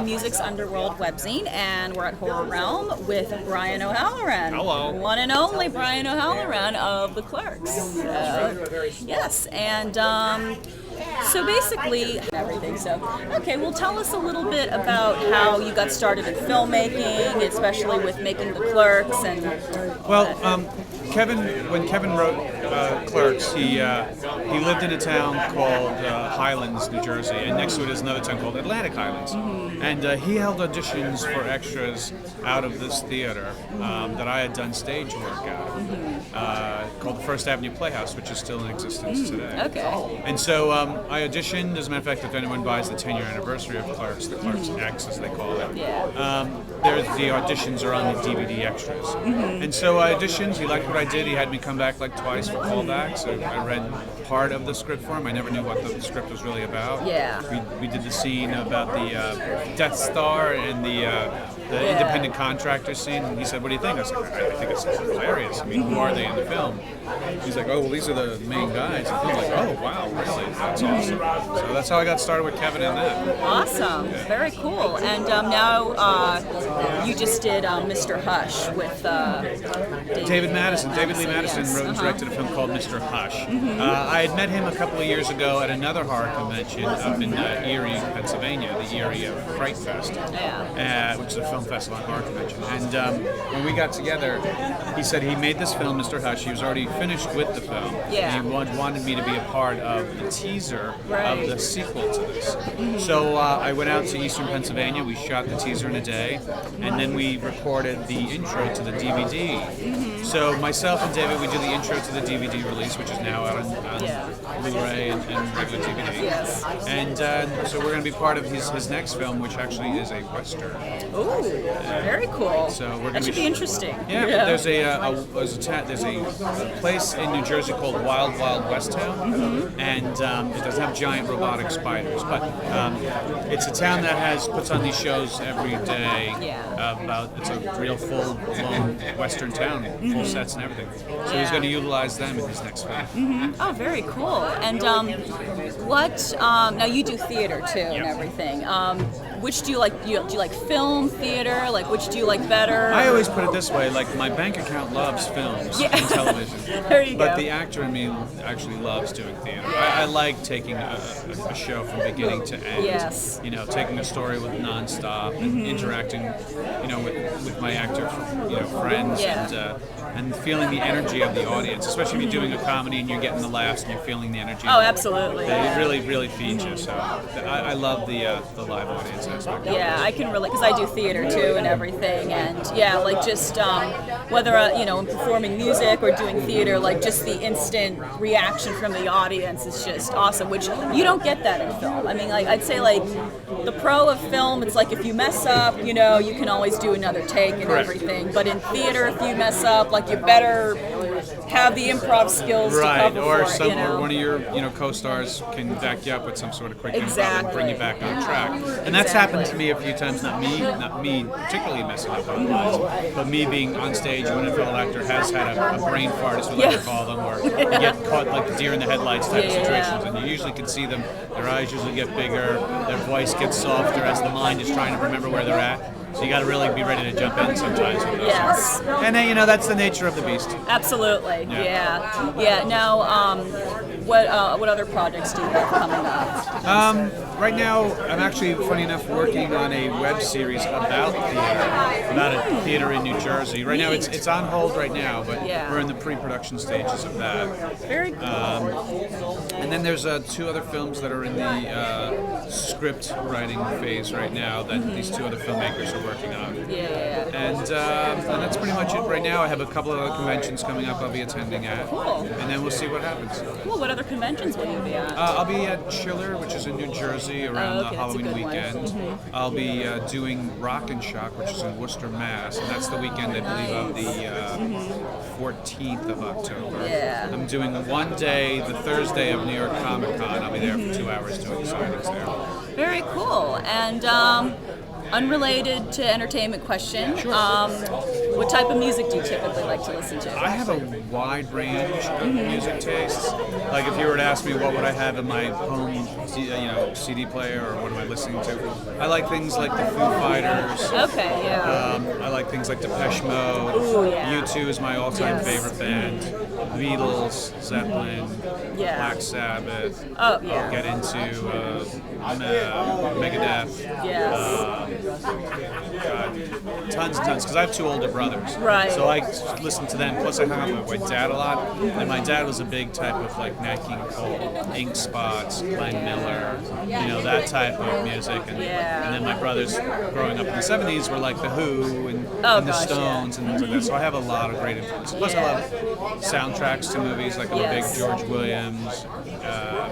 Music's Underworld webzine, and we're at Horror Realm with Brian O'Halloran. Hello. One and only Brian O'Halloran of The Clerks. Yes, and so basically everything. So, okay, well, tell us a little bit about how you got started in filmmaking, especially with making The Clerks. And when Kevin wrote Clerks, he lived in a town called Highlands, New Jersey, and next to it is another town called Atlantic Highlands. And he held auditions for extras out of this theater that I had done stage work out of, called the First Avenue Playhouse, which is still in existence today. Okay. And so I auditioned. As a matter of fact, if anyone buys the 10-year anniversary of Clerks, the Clerks X, as they call it, the auditions are on the DVD extras. And so I auditioned. He liked what I did. He had me come back like twice for callbacks. I read part of the script for him. I never knew what the script was really about. Yeah. We did the scene about the Death Star and the independent contractor scene. And he said, "What do you think?" I was like, "I think it's hilarious. I mean, who are they in the film?" He's like, "Oh, well, these are the main guys." And he's like, "Oh, wow, really? That's awesome." So that's how I got started with Kevin in that. Awesome. Yeah. Very cool. And now you just did Mr. Hush with David Madison. David Lee Madison wrote and directed a film called Mr. Hush. I had met him a couple of years ago at another horror convention up in Erie, Pennsylvania, the Erie Fright Fest, which is a film festival and horror convention. And when we got together, he said he made this film, Mr. Hush. He was already finished with the film. Yeah. And he wanted me to be a part of the teaser of the sequel to this. So I went out to Eastern Pennsylvania. We shot the teaser in a day, and then we recorded the intro to the DVD. So myself and David, we did the intro to the DVD release, which is now out on Blu-ray and regular DVD. Yes. And so we're going to be part of his next film, which actually is a Western. Ooh, very cool. So we're going that to should be interesting. Yeah, there's a place in New Jersey called Wild Wild West Town, and it doesn't have giant robotic spiders, but it's a town that puts on these shows every day. It's a real full-blown Western town, full sets and everything. So he's going to utilize them in his next film. Oh, very cool. And now you do theater too and everything. Which do you like? Do you like film, theater? Like, which do you like better? I always put it this way: like, my bank account loves films and television. There you but go. the actor in me actually loves doing theater. I like taking a show from beginning to end. Yes. You know, taking a story with nonstop, interacting, with my actor, friends, and feeling the energy of the audience. Especially if you're doing a comedy and you're getting the laughs and you're feeling the energy. Oh, absolutely. It really, really feeds you. So I love the live audience aspect. Yeah, I can relate because I do theater too and everything, and like just whether in performing music or doing theater, like just the instant reaction from the audience is just awesome, which you don't get that in film. I mean, like I'd say like the pro of film, it's like if you mess up, you can always do another take and everything. But in theater, if you mess up, like you better have the improv skills to cover or for it, or one of your co-stars can back you up with some sort of quick improv and bring you back on track. And that's happened to me a few times. Not me particularly messing up otherwise, but me being on stage when a fellow actor has had a brain fart, as we like to call them, or you get caught like the deer in the headlights type of situations, and you usually can see them. Their eyes usually get bigger, their voice gets softer as the mind is trying to remember where they're at. So you got to really be ready to jump in sometimes with those. Yes. And then, that's the nature of the beast. Absolutely. Yeah. Now, what other projects do you have coming up? Right now, I'm actually, funny enough, working on a web series about a theater in New Jersey. Right now, it's on hold right now, but we're in the pre-production stages of that. Very cool. And then there's two other films that are in the script writing phase right now that these two other filmmakers are working on. And that's pretty much it right now. I have a couple of other conventions coming up I'll be attending at. Cool. And then we'll see what happens. Cool. What other conventions will you be at? I'll be at Chiller, which is in New Jersey around the Halloween weekend. I'll be doing Rock and Shock, which is in Worcester, Mass. And that's the weekend, I believe, of the 14th of October. I'm doing one day, the Thursday of New York Comic Con. I'll be there for 2 hours doing signings there. Very cool. And Unrelated to entertainment question. What type of music do you typically like to listen to? I have a wide range of music tastes. Like if you were to ask me what would I have in my home, CD player, or what am I listening to, I like things like the Foo Fighters. Okay, yeah. I like things like Depeche Mode. Ooh, yeah. U2 is my all-time favorite band. Beatles, Zeppelin, Black Sabbath. Oh, yeah. I'll get into Megadeth. Yes. God, tons and tons, because I have 2 older brothers. Right. So I listen to them. Plus, I hung out with my dad a lot, and my dad was a big type of like Nat King Cole, Ink Spots, Glenn Miller, that type of music. And then my brothers, growing up in the '70s, were like the Who and the Stones and things like that. So I have a lot of great influences. Plus, I love soundtracks to movies. Like I'm a big George Williams,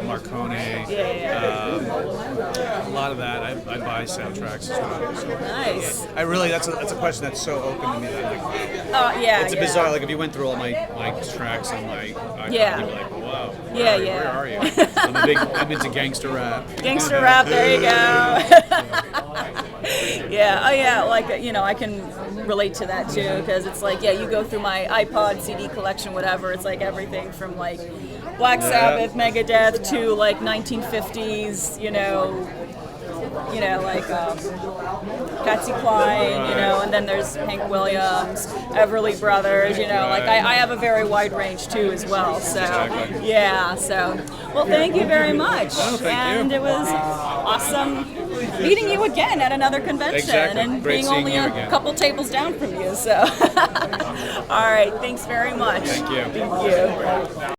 Marconi. A lot of that. I buy soundtracks as well. So, Nice. I really, that's a question that's so open to me that It's a bizarre. Like if you went through all my tracks on my iPod, you'd be like, wow. Where are you? I'm into gangster rap. Gangster rap. There you go. Yeah. Oh yeah. Like I can relate to that too, because it's like you go through my iPod CD collection, whatever. It's like everything from like Black Sabbath, Megadeth to like 1950s, like Patsy Cline, and then there's Hank Williams, Everly Brothers, like I have a very wide range too as well. So well, thank you very much. Thank you. It was awesome meeting you again at another convention and Great being only a couple tables down from you. So all right, thanks very much. Thank you. Thank you.